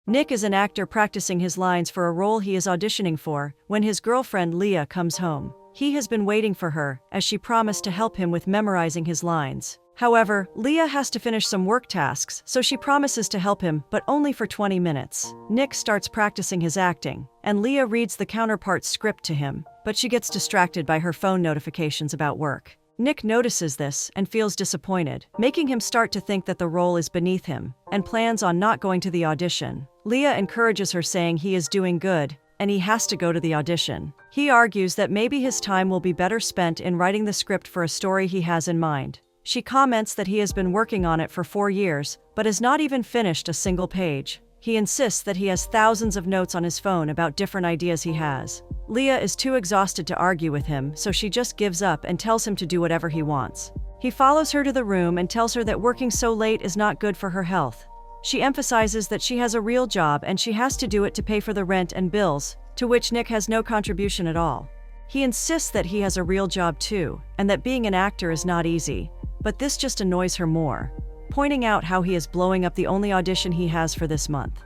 Nick is an actor practicing his lines for a role he is auditioning for when his girlfriend Leah comes home. He has been waiting for her, as she promised to help him with memorizing his lines. However, Leah has to finish some work tasks, so she promises to help him, but only for 20 minutes. Nick starts practicing his acting, and Leah reads the counterpart's script to him, but she gets distracted by her phone notifications about work. Nick notices this and feels disappointed, making him start to think that the role is beneath him, and plans on not going to the audition. Leah encourages her, saying he is doing good, and he has to go to the audition. He argues that maybe his time will be better spent in writing the script for a story he has in mind. She comments that he has been working on it for 4 years, but has not even finished a single page. He insists that he has thousands of notes on his phone about different ideas he has. Leah is too exhausted to argue with him, so she just gives up and tells him to do whatever he wants. He follows her to the room and tells her that working so late is not good for her health. She emphasizes that she has a real job and she has to do it to pay for the rent and bills, to which Nick has no contribution at all. He insists that he has a real job too, and that being an actor is not easy. But this just annoys her more, pointing out how he is blowing up the only audition he has for this month.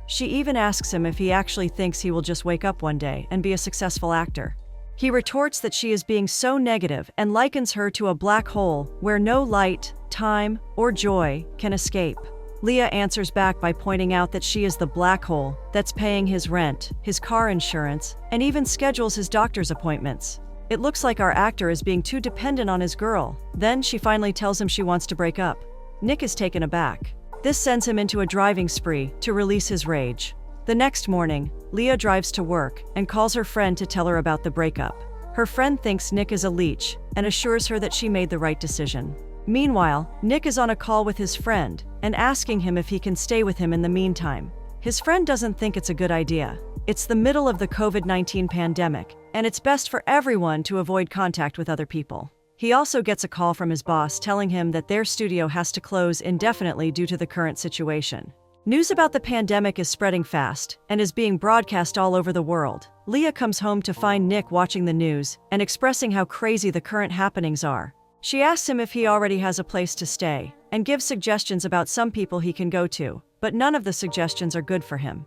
She even asks him if he actually thinks he will just wake up one day and be a successful actor. He retorts that she is being so negative and likens her to a black hole where no light, time, or joy can escape. Leah answers back by pointing out that she is the black hole that's paying his rent, his car insurance, and even schedules his doctor's appointments. It looks like our actor is being too dependent on his girl. Then she finally tells him she wants to break up. Nick is taken aback. This sends him into a driving spree to release his rage. The next morning, Leah drives to work and calls her friend to tell her about the breakup. Her friend thinks Nick is a leech and assures her that she made the right decision. Meanwhile, Nick is on a call with his friend and asking him if he can stay with him in the meantime. His friend doesn't think it's a good idea. It's the middle of the COVID-19 pandemic, and it's best for everyone to avoid contact with other people. He also gets a call from his boss telling him that their studio has to close indefinitely due to the current situation. News about the pandemic is spreading fast and is being broadcast all over the world. Leah comes home to find Nick watching the news and expressing how crazy the current happenings are. She asks him if he already has a place to stay and gives suggestions about some people he can go to, but none of the suggestions are good for him.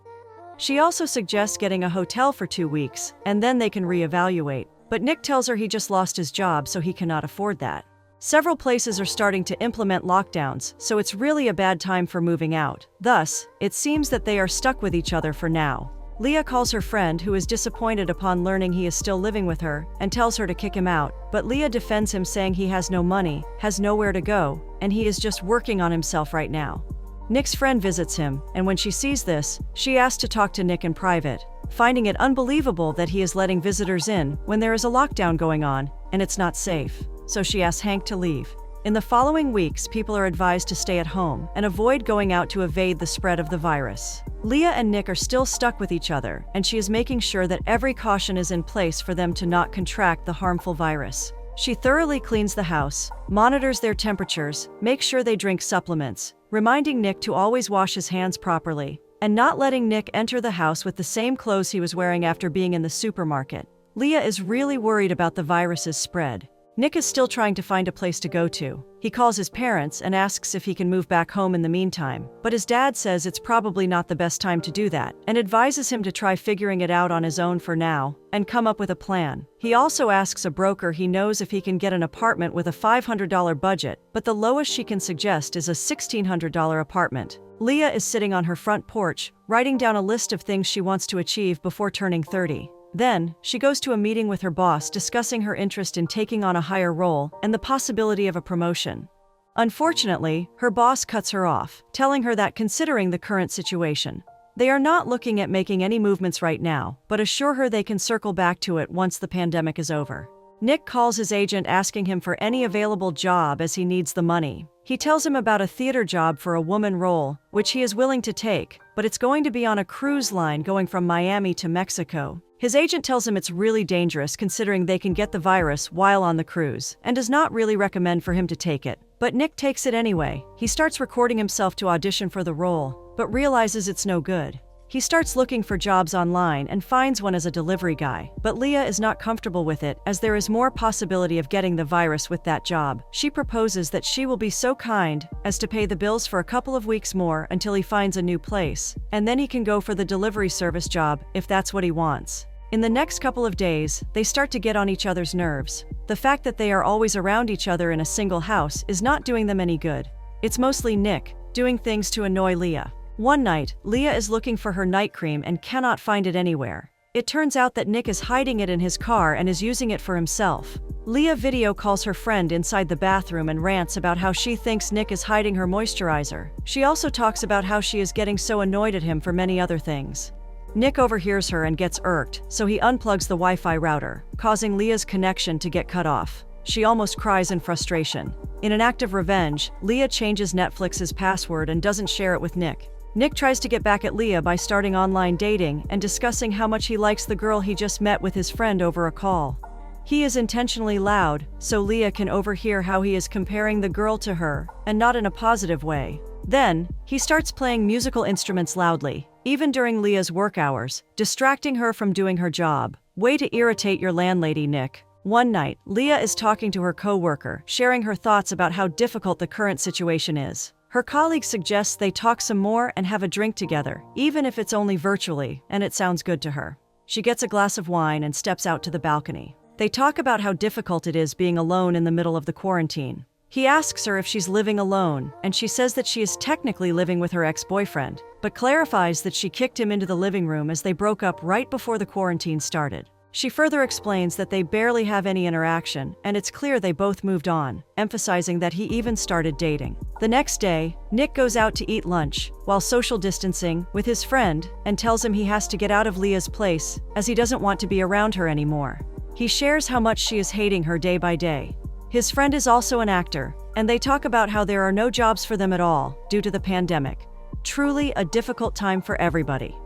She also suggests getting a hotel for 2 weeks, and then they can reevaluate. But Nick tells her he just lost his job, so he cannot afford that. Several places are starting to implement lockdowns, so it's really a bad time for moving out. Thus, it seems that they are stuck with each other for now. Leah calls her friend, who is disappointed upon learning he is still living with her, and tells her to kick him out, but Leah defends him, saying he has no money, has nowhere to go, and he is just working on himself right now. Nick's friend visits him, and when she sees this, she asks to talk to Nick in private, finding it unbelievable that he is letting visitors in when there is a lockdown going on, and it's not safe. So she asks Hank to leave. In the following weeks, people are advised to stay at home and avoid going out to evade the spread of the virus. Leah and Nick are still stuck with each other, and she is making sure that every caution is in place for them to not contract the harmful virus. She thoroughly cleans the house, monitors their temperatures, makes sure they drink supplements, reminding Nick to always wash his hands properly, and not letting Nick enter the house with the same clothes he was wearing after being in the supermarket. Leah is really worried about the virus's spread. Nick is still trying to find a place to go to. He calls his parents and asks if he can move back home in the meantime, but his dad says it's probably not the best time to do that, and advises him to try figuring it out on his own for now, and come up with a plan. He also asks a broker he knows if he can get an apartment with a $500 budget, but the lowest she can suggest is a $1,600 apartment. Leah is sitting on her front porch, writing down a list of things she wants to achieve before turning 30. Then, she goes to a meeting with her boss, discussing her interest in taking on a higher role and the possibility of a promotion. Unfortunately, her boss cuts her off, telling her that considering the current situation, they are not looking at making any movements right now, but assure her they can circle back to it once the pandemic is over. Nick calls his agent asking him for any available job as he needs the money. He tells him about a theater job for a woman role, which he is willing to take, but it's going to be on a cruise line going from Miami to Mexico. His agent tells him it's really dangerous considering they can get the virus while on the cruise, and does not really recommend for him to take it. But Nick takes it anyway. He starts recording himself to audition for the role, but realizes it's no good. He starts looking for jobs online and finds one as a delivery guy, but Leah is not comfortable with it as there is more possibility of getting the virus with that job. She proposes that she will be so kind as to pay the bills for a couple of weeks more until he finds a new place, and then he can go for the delivery service job if that's what he wants. In the next couple of days, they start to get on each other's nerves. The fact that they are always around each other in a single house is not doing them any good. It's mostly Nick doing things to annoy Leah. One night, Leah is looking for her night cream and cannot find it anywhere. It turns out that Nick is hiding it in his car and is using it for himself. Leah video calls her friend inside the bathroom and rants about how she thinks Nick is hiding her moisturizer. She also talks about how she is getting so annoyed at him for many other things. Nick overhears her and gets irked, so he unplugs the Wi-Fi router, causing Leah's connection to get cut off. She almost cries in frustration. In an act of revenge, Leah changes Netflix's password and doesn't share it with Nick. Nick tries to get back at Leah by starting online dating and discussing how much he likes the girl he just met with his friend over a call. He is intentionally loud, so Leah can overhear how he is comparing the girl to her, and not in a positive way. Then, he starts playing musical instruments loudly, even during Leah's work hours, distracting her from doing her job. Way to irritate your landlady, Nick. One night, Leah is talking to her co-worker, sharing her thoughts about how difficult the current situation is. Her colleague suggests they talk some more and have a drink together, even if it's only virtually, and it sounds good to her. She gets a glass of wine and steps out to the balcony. They talk about how difficult it is being alone in the middle of the quarantine. He asks her if she's living alone, and she says that she is technically living with her ex-boyfriend, but clarifies that she kicked him into the living room as they broke up right before the quarantine started. She further explains that they barely have any interaction, and it's clear they both moved on, emphasizing that he even started dating. The next day, Nick goes out to eat lunch, while social distancing, with his friend, and tells him he has to get out of Leah's place, as he doesn't want to be around her anymore. He shares how much she is hating her day by day. His friend is also an actor, and they talk about how there are no jobs for them at all, due to the pandemic. Truly a difficult time for everybody.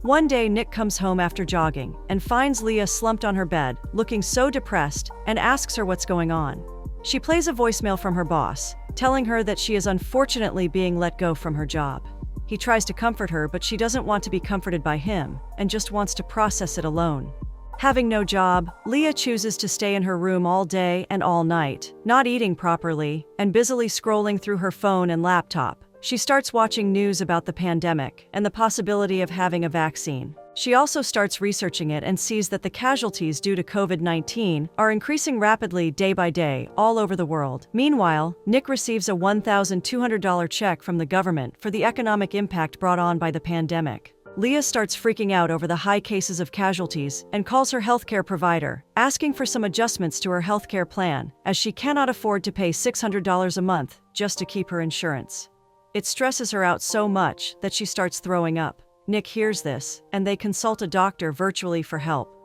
One day, Nick comes home after jogging and finds Leah slumped on her bed, looking so depressed, and asks her what's going on. She plays a voicemail from her boss, telling her that she is unfortunately being let go from her job. He tries to comfort her, but she doesn't want to be comforted by him and just wants to process it alone. Having no job, Leah chooses to stay in her room all day and all night, not eating properly, and busily scrolling through her phone and laptop. She starts watching news about the pandemic and the possibility of having a vaccine. She also starts researching it and sees that the casualties due to COVID-19 are increasing rapidly day by day all over the world. Meanwhile, Nick receives a $1,200 check from the government for the economic impact brought on by the pandemic. Leah starts freaking out over the high cases of casualties and calls her healthcare provider, asking for some adjustments to her healthcare plan, as she cannot afford to pay $600 a month just to keep her insurance. It stresses her out so much that she starts throwing up. Nick hears this, and they consult a doctor virtually for help.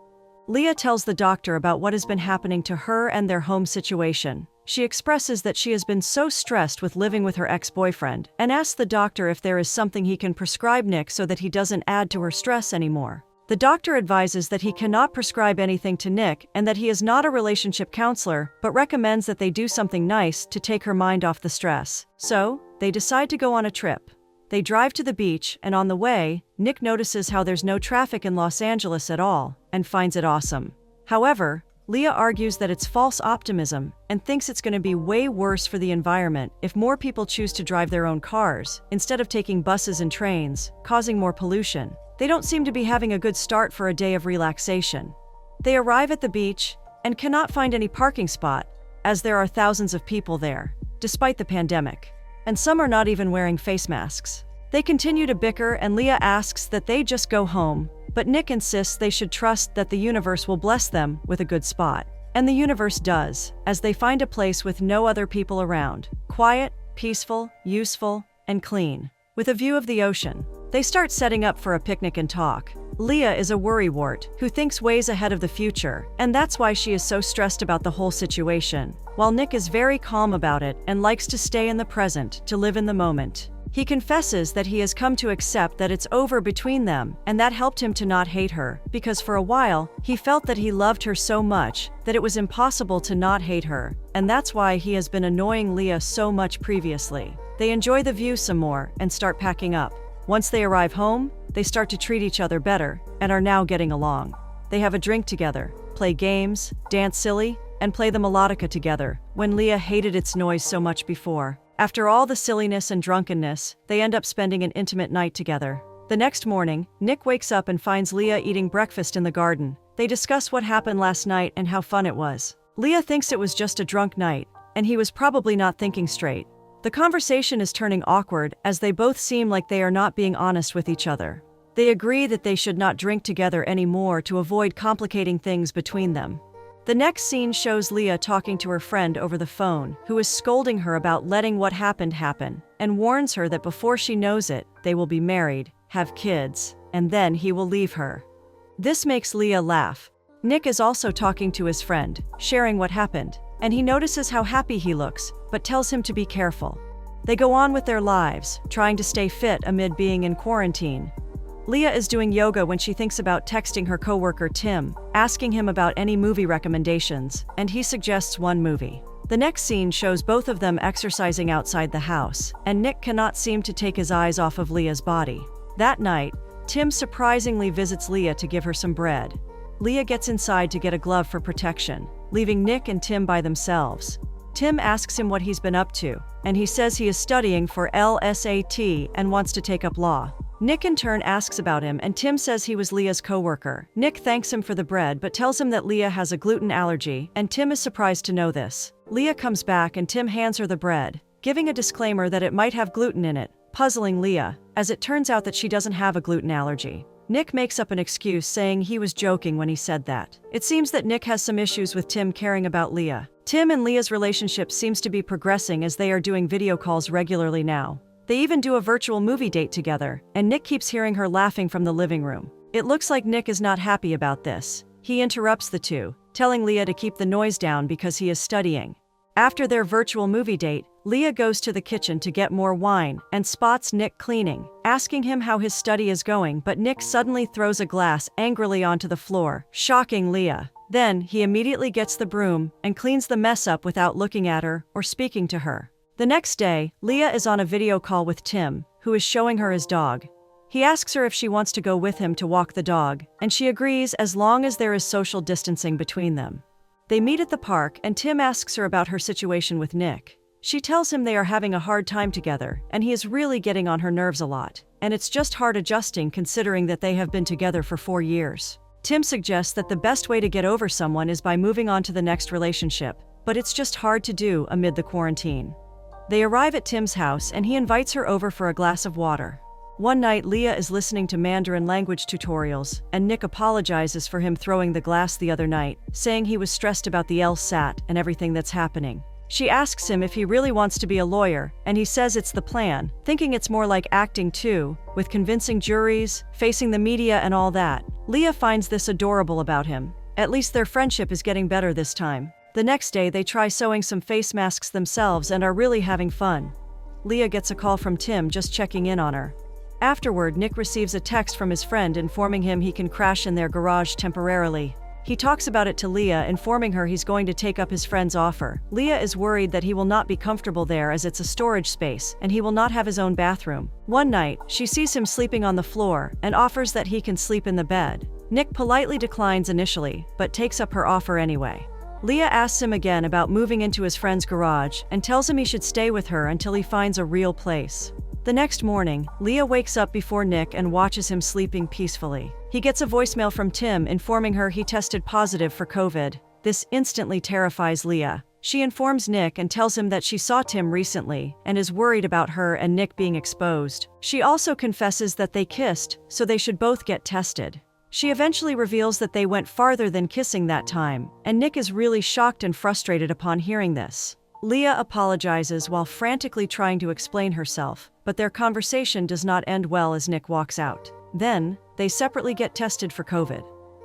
Leah tells the doctor about what has been happening to her and their home situation. She expresses that she has been so stressed with living with her ex-boyfriend, and asks the doctor if there is something he can prescribe Nick so that he doesn't add to her stress anymore. The doctor advises that he cannot prescribe anything to Nick and that he is not a relationship counselor, but recommends that they do something nice to take her mind off the stress. So, they decide to go on a trip. They drive to the beach, and on the way, Nick notices how there's no traffic in Los Angeles at all, and finds it awesome. However, Leah argues that it's false optimism and thinks it's going to be way worse for the environment if more people choose to drive their own cars, instead of taking buses and trains, causing more pollution. They don't seem to be having a good start for a day of relaxation. They arrive at the beach and cannot find any parking spot, as there are thousands of people there, despite the pandemic. And some are not even wearing face masks. They continue to bicker, and Leah asks that they just go home, but Nick insists they should trust that the universe will bless them with a good spot. And the universe does, as they find a place with no other people around, quiet, peaceful, useful, and clean, with a view of the ocean. They start setting up for a picnic and talk. Leah is a worrywart who thinks ways ahead of the future, and that's why she is so stressed about the whole situation, while Nick is very calm about it and likes to stay in the present, to live in the moment. He confesses that he has come to accept that it's over between them, and that helped him to not hate her, because for a while, he felt that he loved her so much that it was impossible to not hate her, and that's why he has been annoying Leah so much previously. They enjoy the view some more and start packing up. Once they arrive home, they start to treat each other better and are now getting along. They have a drink together, play games, dance silly, and play the melodica together, when Leah hated its noise so much before. After all the silliness and drunkenness, they end up spending an intimate night together. The next morning, Nick wakes up and finds Leah eating breakfast in the garden. They discuss what happened last night and how fun it was. Leah thinks it was just a drunk night, and he was probably not thinking straight. The conversation is turning awkward as they both seem like they are not being honest with each other. They agree that they should not drink together anymore to avoid complicating things between them. The next scene shows Leah talking to her friend over the phone, who is scolding her about letting what happened happen, and warns her that before she knows it, they will be married, have kids, and then he will leave her. This makes Leah laugh. Nick is also talking to his friend, sharing what happened, and he notices how happy he looks, but tells him to be careful. They go on with their lives, trying to stay fit amid being in quarantine. Leah is doing yoga when she thinks about texting her coworker Tim, asking him about any movie recommendations, and he suggests one movie. The next scene shows both of them exercising outside the house, and Nick cannot seem to take his eyes off of Leah's body. That night, Tim surprisingly visits Leah to give her some bread. Leah gets inside to get a glove for protection, leaving Nick and Tim by themselves. Tim asks him what he's been up to, and he says he is studying for LSAT and wants to take up law. Nick in turn asks about him, and Tim says he was Leah's coworker. Nick thanks him for the bread but tells him that Leah has a gluten allergy, and Tim is surprised to know this. Leah comes back and Tim hands her the bread, giving a disclaimer that it might have gluten in it, puzzling Leah, as it turns out that she doesn't have a gluten allergy. Nick makes up an excuse saying he was joking when he said that. It seems that Nick has some issues with Tim caring about Leah. Tim and Leah's relationship seems to be progressing as they are doing video calls regularly now. They even do a virtual movie date together, and Nick keeps hearing her laughing from the living room. It looks like Nick is not happy about this. He interrupts the two, telling Leah to keep the noise down because he is studying. After their virtual movie date, Leah goes to the kitchen to get more wine and spots Nick cleaning, asking him how his study is going, but Nick suddenly throws a glass angrily onto the floor, shocking Leah. Then, he immediately gets the broom and cleans the mess up without looking at her or speaking to her. The next day, Leah is on a video call with Tim, who is showing her his dog. He asks her if she wants to go with him to walk the dog, and she agrees as long as there is social distancing between them. They meet at the park, and Tim asks her about her situation with Nick. She tells him they are having a hard time together, and he is really getting on her nerves a lot, and it's just hard adjusting considering that they have been together for 4 years. Tim suggests that the best way to get over someone is by moving on to the next relationship, but it's just hard to do amid the quarantine. They arrive at Tim's house and he invites her over for a glass of water. One night, Leah is listening to Mandarin language tutorials, and Nick apologizes for him throwing the glass the other night, saying he was stressed about the LSAT and everything that's happening. She asks him if he really wants to be a lawyer, and he says it's the plan, thinking it's more like acting too, with convincing juries, facing the media and all that. Leah finds this adorable about him. At least their friendship is getting better this time. The next day, they try sewing some face masks themselves and are really having fun. Leah gets a call from Tim just checking in on her. Afterward, Nick receives a text from his friend informing him he can crash in their garage temporarily. He talks about it to Leah, informing her he's going to take up his friend's offer. Leah is worried that he will not be comfortable there as it's a storage space, and he will not have his own bathroom. One night, she sees him sleeping on the floor and offers that he can sleep in the bed. Nick politely declines initially, but takes up her offer anyway. Leah asks him again about moving into his friend's garage and tells him he should stay with her until he finds a real place. The next morning, Leah wakes up before Nick and watches him sleeping peacefully. He gets a voicemail from Tim informing her he tested positive for COVID. This instantly terrifies Leah. She informs Nick and tells him that she saw Tim recently and is worried about her and Nick being exposed. She also confesses that they kissed, so they should both get tested. She eventually reveals that they went farther than kissing that time, and Nick is really shocked and frustrated upon hearing this. Leah apologizes while frantically trying to explain herself, but their conversation does not end well as Nick walks out. Then, they separately get tested for COVID.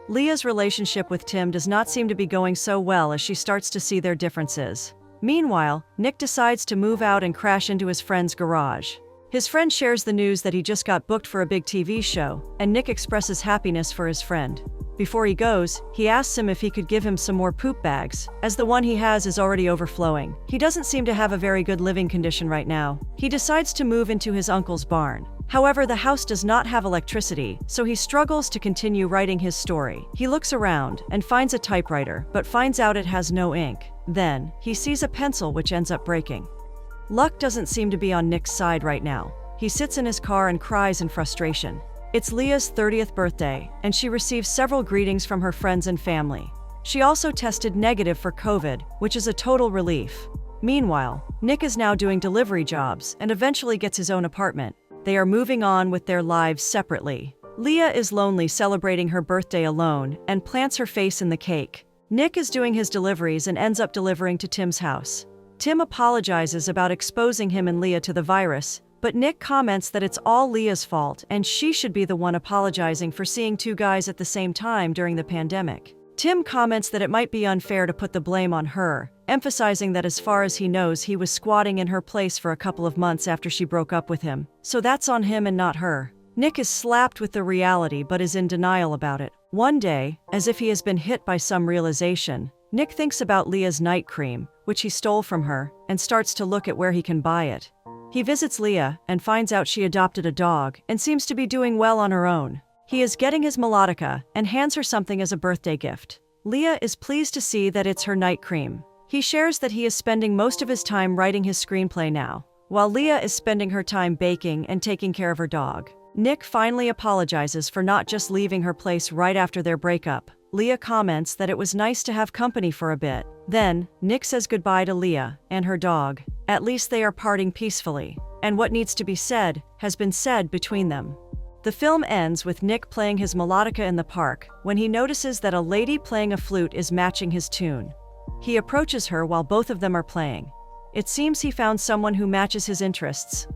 Leah's relationship with Tim does not seem to be going so well as she starts to see their differences. Meanwhile, Nick decides to move out and crash into his friend's garage. His friend shares the news that he just got booked for a big TV show, and Nick expresses happiness for his friend. Before he goes, he asks him if he could give him some more poop bags, as the one he has is already overflowing. He doesn't seem to have a very good living condition right now. He decides to move into his uncle's barn. However, the house does not have electricity, so he struggles to continue writing his story. He looks around and finds a typewriter, but finds out it has no ink. Then, he sees a pencil which ends up breaking. Luck doesn't seem to be on Nick's side right now. He sits in his car and cries in frustration. It's Leah's 30th birthday, and she receives several greetings from her friends and family. She also tested negative for COVID, which is a total relief. Meanwhile, Nick is now doing delivery jobs and eventually gets his own apartment. They are moving on with their lives separately. Leah is lonely celebrating her birthday alone and plants her face in the cake. Nick is doing his deliveries and ends up delivering to Tim's house. Tim apologizes about exposing him and Leah to the virus, but Nick comments that it's all Leah's fault and she should be the one apologizing for seeing two guys at the same time during the pandemic. Tim comments that it might be unfair to put the blame on her, emphasizing that as far as he knows, he was squatting in her place for a couple of months after she broke up with him. So that's on him and not her. Nick is slapped with the reality but is in denial about it. One day, as if he has been hit by some realization, Nick thinks about Leah's night cream, which he stole from her, and starts to look at where he can buy it. He visits Leah and finds out she adopted a dog and seems to be doing well on her own. He is getting his melodica and hands her something as a birthday gift. Leah is pleased to see that it's her night cream. He shares that he is spending most of his time writing his screenplay now, while Leah is spending her time baking and taking care of her dog. Nick finally apologizes for not just leaving her place right after their breakup. Leah comments that it was nice to have company for a bit. Then, Nick says goodbye to Leah and her dog. At least they are parting peacefully, and what needs to be said has been said between them. The film ends with Nick playing his melodica in the park when he notices that a lady playing a flute is matching his tune. He approaches her while both of them are playing. It seems he found someone who matches his interests.